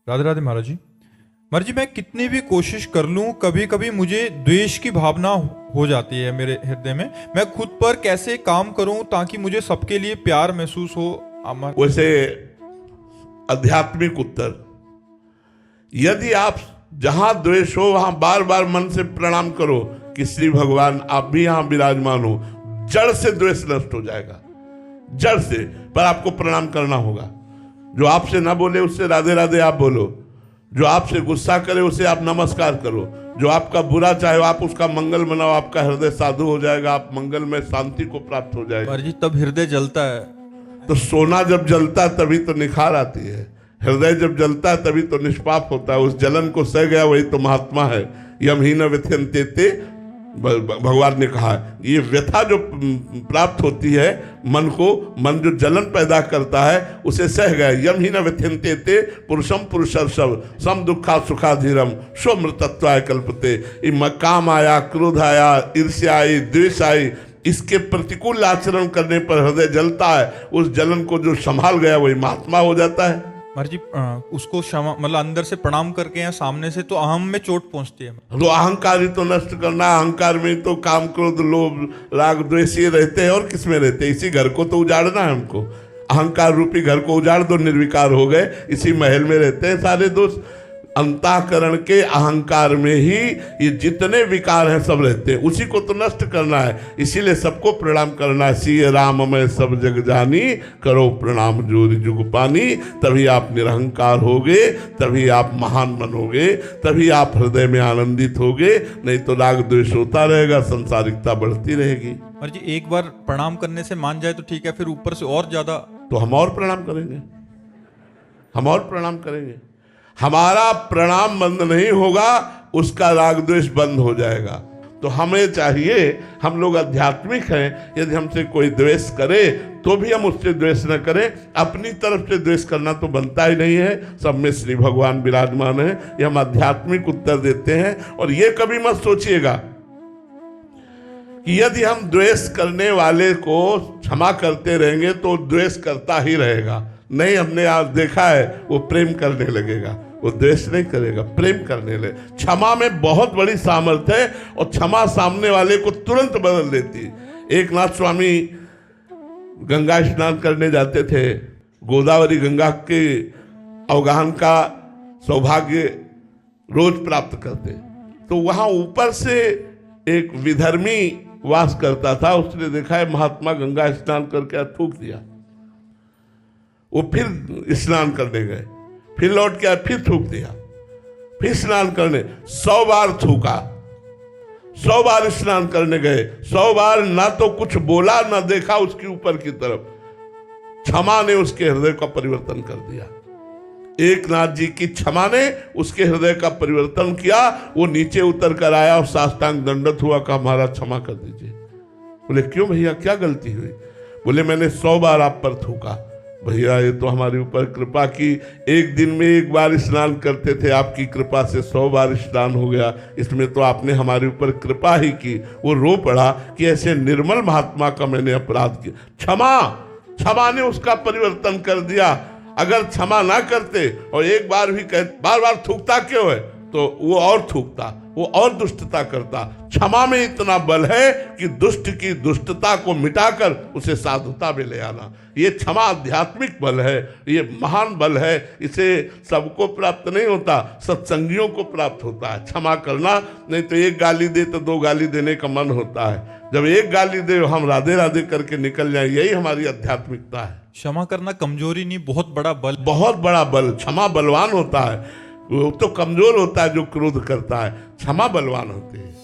राधे राधे महाराज जी। महाराज जी, मैं कितनी भी कोशिश कर लूं, कभी कभी मुझे द्वेष की भावना हो जाती है मेरे हृदय में। मैं खुद पर कैसे काम करूं ताकि मुझे सबके लिए प्यार महसूस हो। वैसे आध्यात्मिक उत्तर, यदि आप जहां द्वेष हो वहां बार बार मन से प्रणाम करो कि श्री भगवान आप भी यहां विराजमान हो, जड़ से द्वेष नष्ट हो जाएगा, जड़ से। पर आपको प्रणाम करना होगा। जो आपसे ना बोले उससे राधे राधे आप बोलो, जो आपसे गुस्सा करे उसे आप नमस्कार करो, जो आपका बुरा चाहे आप उसका मंगल मनाओ, आपका हृदय साधु हो जाएगा, आप मंगल में शांति को प्राप्त हो जाएगा। महाराज जी, तब हृदय जलता है। तो सोना जब जलता है तभी तो निखार आती है, हृदय जब जलता है तभी तो निष्पाप होता है। उस जलन को सह गया वही तो महात्मा है। यम ही न व्यथ्यन्ते, भगवान ने कहा ये व्यथा जो प्राप्त होती है मन को, मन जो जलन पैदा करता है उसे सह गया। यम ही न व्यथ्यन्ते पुरुषम पुरुषर्षभ सम दुखा सुखाधीरम स्वमृतत्वाय कल्पते। काम आया, क्रोध आया, ईर्ष्या आई, द्वेष आई, इसके प्रतिकूल आचरण करने पर हृदय जलता है। उस जलन को जो संभाल गया वही महात्मा हो जाता है। महाराज जी, उसको क्षमा मतलब अंदर से प्रणाम करके या सामने से तो अहम में चोट पहुंचती है। तो अहंकार ही तो नष्ट करना है। अहंकार में तो काम क्रोध लोभ राग द्वेष ये रहते हैं, और किस में रहते हैं? इसी घर को तो उजाड़ना है हमको। अहंकार रूपी घर को उजाड़ दो, निर्विकार हो गए, इसी महल में रहते हैं सारे दोस्त। अंतःकरण के अहंकार में ही ये जितने विकार हैं सब रहते हैं, उसी को तो नष्ट करना है। इसीलिए सबको प्रणाम करना है। सिय राम मैं सब जग जानी, करो प्रणाम जोरि जुग पानी। तभी आप निरहंकार होगे, तभी आप महान बनोगे, तभी आप हृदय में आनंदित होगे। नहीं तो राग द्वेष होता रहेगा, संसारिकता बढ़ती रहेगी। महाराज जी, एक बार प्रणाम करने से मान जाए तो ठीक है, फिर ऊपर से और ज्यादा तो हम और प्रणाम करेंगे, हम और प्रणाम करेंगे। हमारा प्रणाम बंद नहीं होगा, उसका राग द्वेष बंद हो जाएगा। तो हमें चाहिए, हम लोग आध्यात्मिक हैं, यदि हमसे कोई द्वेष करे तो भी हम उससे द्वेष न करें। अपनी तरफ से द्वेष करना तो बनता ही नहीं है। सब में श्री भगवान विराजमान है, ये हम आध्यात्मिक उत्तर देते हैं। और ये कभी मत सोचिएगा कि यदि हम द्वेष करने वाले को क्षमा करते रहेंगे तो द्वेष करता ही रहेगा। नहीं, हमने आज देखा है वो प्रेम करने लगेगा, वो द्वेष नहीं करेगा, प्रेम करने लगे। क्षमा में बहुत बड़ी सामर्थ्य है, और क्षमा सामने वाले को तुरंत बदल देती है। एक नाथ स्वामी गंगा स्नान करने जाते थे, गोदावरी गंगा के अवगाहन का सौभाग्य रोज प्राप्त करते। तो वहां ऊपर से एक विधर्मी वास करता था, उसने देखा है महात्मा गंगा स्नान करके थूक दिया। वो फिर स्नान करने गए, फिर लौट के आए, फिर थूक दिया, फिर स्नान करने 100 बार थूका। 100 बार स्नान करने गए, 100 बार ना तो कुछ बोला ना देखा उसके ऊपर की तरफ। क्षमा ने उसके हृदय का परिवर्तन कर दिया। एक नाथ जी की क्षमा ने उसके हृदय का परिवर्तन किया। वो नीचे उतर कर आया और साष्टांग दंडत हुआ, कहा महाराज क्षमा कर दीजिए। बोले क्यों भैया, क्या गलती हुई? बोले मैंने 100 बार आप पर थूका। भैया ये तो हमारे ऊपर कृपा की, एक दिन में एक बार स्नान करते थे, आपकी कृपा से 100 बार स्नान हो गया, इसमें तो आपने हमारे ऊपर कृपा ही की। वो रो पड़ा कि ऐसे निर्मल महात्मा का मैंने अपराध किया। क्षमा ने उसका परिवर्तन कर दिया। अगर क्षमा ना करते और एक बार भी बार बार थूकता क्यों है, तो वो और थूकता, वो और दुष्टता करता। क्षमा में इतना बल है कि दुष्ट की दुष्टता को मिटाकर उसे साधुता में ले आना। ये क्षमा आध्यात्मिक बल है, ये महान बल है। इसे सबको प्राप्त नहीं होता, सत्संगियों को प्राप्त होता है क्षमा करना। नहीं तो एक गाली दे तो 2 गाली देने का मन होता है। जब एक गाली दे हम राधे राधे करके निकल जाए, यही हमारी आध्यात्मिकता है। क्षमा करना कमजोरी नहीं, बहुत बड़ा बल, बहुत बड़ा बल। क्षमा बलवान होता है, वो तो कमजोर होता है जो क्रोध करता है। क्षमा बलवान होते हैं।